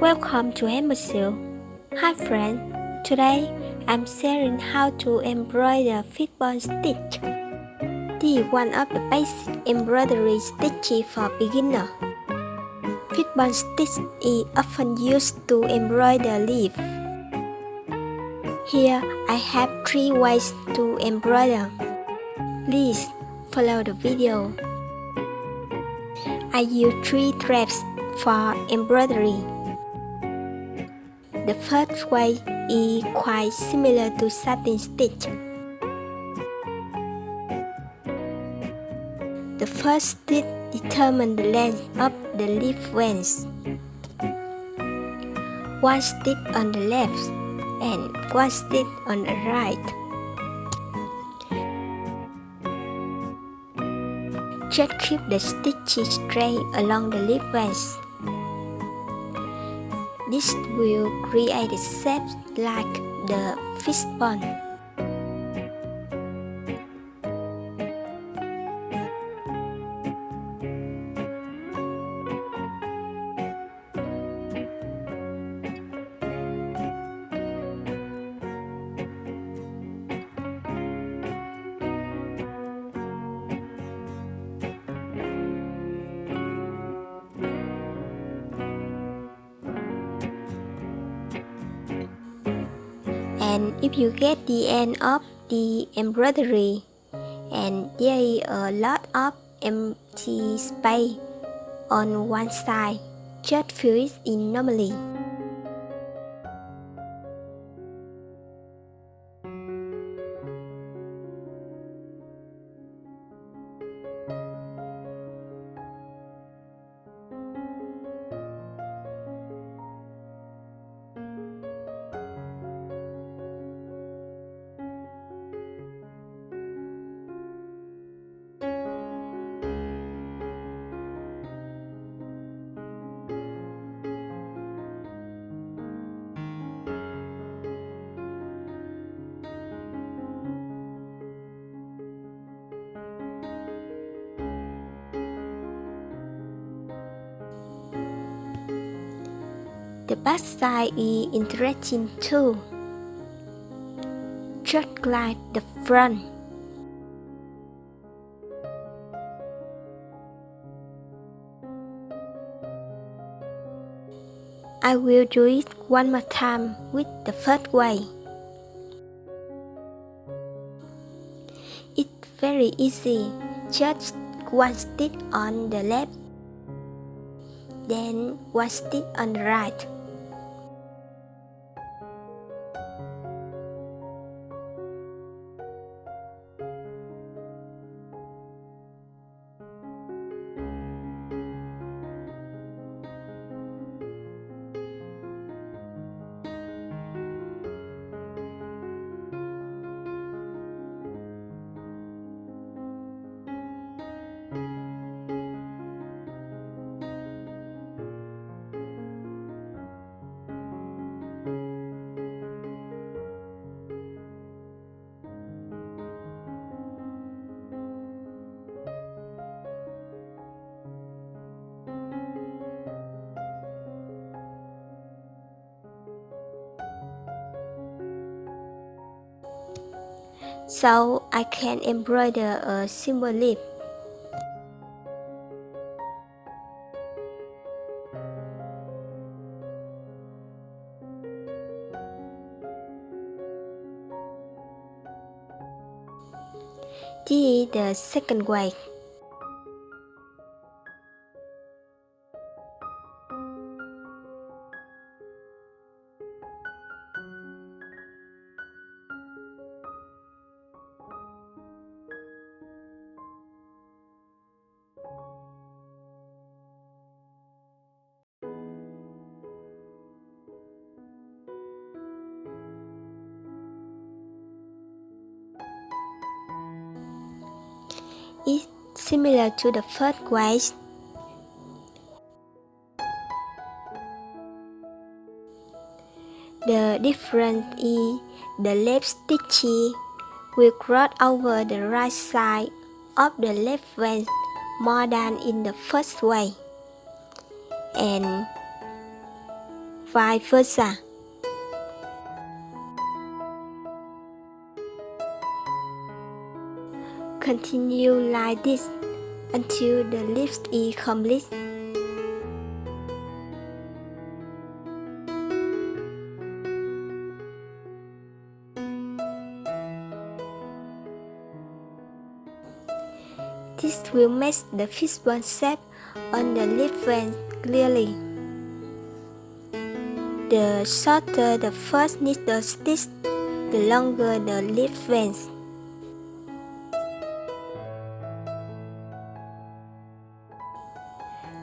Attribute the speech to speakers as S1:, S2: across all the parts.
S1: Welcome to Embassy. Hi friend, today I'm sharing how to embroider fishbone stitch. This is one of the basic embroidery stitches for beginners. Fishbone stitch is often used to embroider leaves. Here I have 3 ways to embroider. Please follow the video. I use 3 threads for embroidery. The first way is quite similar to satin stitch. The first stitch determines the length of the leaf veins. 1 stitch on the left and 1 stitch on the right. Just keep the stitches straight along the leaf veins. This will create a shape like the fishbone. And if you get the end of the embroidery and there is a lot of empty space on one side, just fill it in normally. The back side is interesting too, just like the front. I will do it one more time with the first way. It's very easy, just 1 stitch on the left, then 1 stitch on the right. So I can embroider a simple leaf. This is the second way. It's similar to the first way. The difference is the left stitch will cross over the right side of the left vein more than in the first way. And vice versa. Continue like this until the lips is complete. This will make the fishbone shape on the lip vein clearly. The shorter the first needle stitch, the longer the lip veins.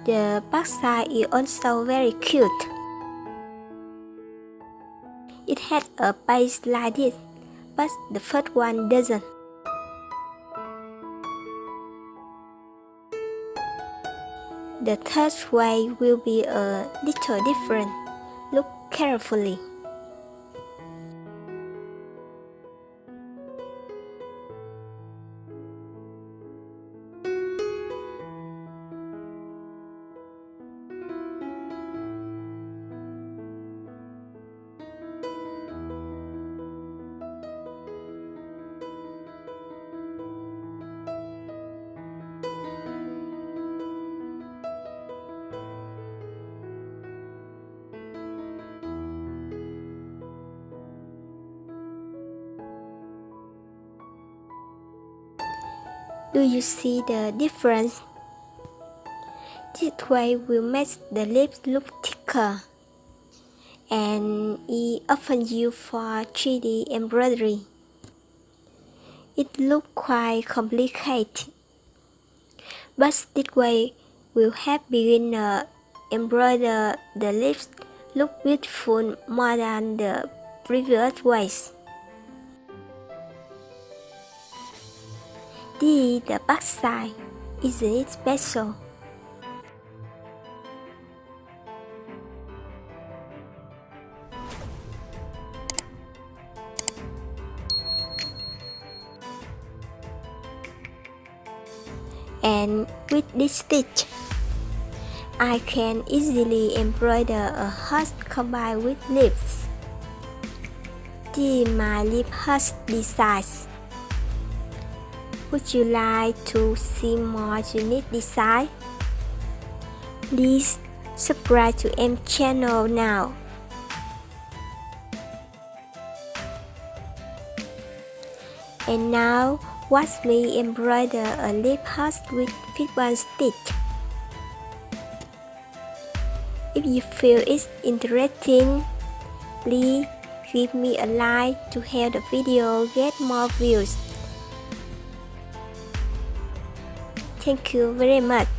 S1: The back side is also very cute. It has a base like this, but the first one doesn't. The third way will be a little different. Look carefully. Do you see the difference? This way will make the lips look thicker and is often used for 3D embroidery. It looks quite complicated, but this way will help beginners embroider the lips look beautiful more than the previous ways. This is the back side, isn't it special? And with this stitch, I can easily embroider a heart combined with lips. This is my lip heart design. Would you like to see more unique design? Please subscribe to M channel now. And now watch me embroider a lip heart with fishbone stitch. If you feel it's interesting, please give me a like to help the video get more views. Thank you very much.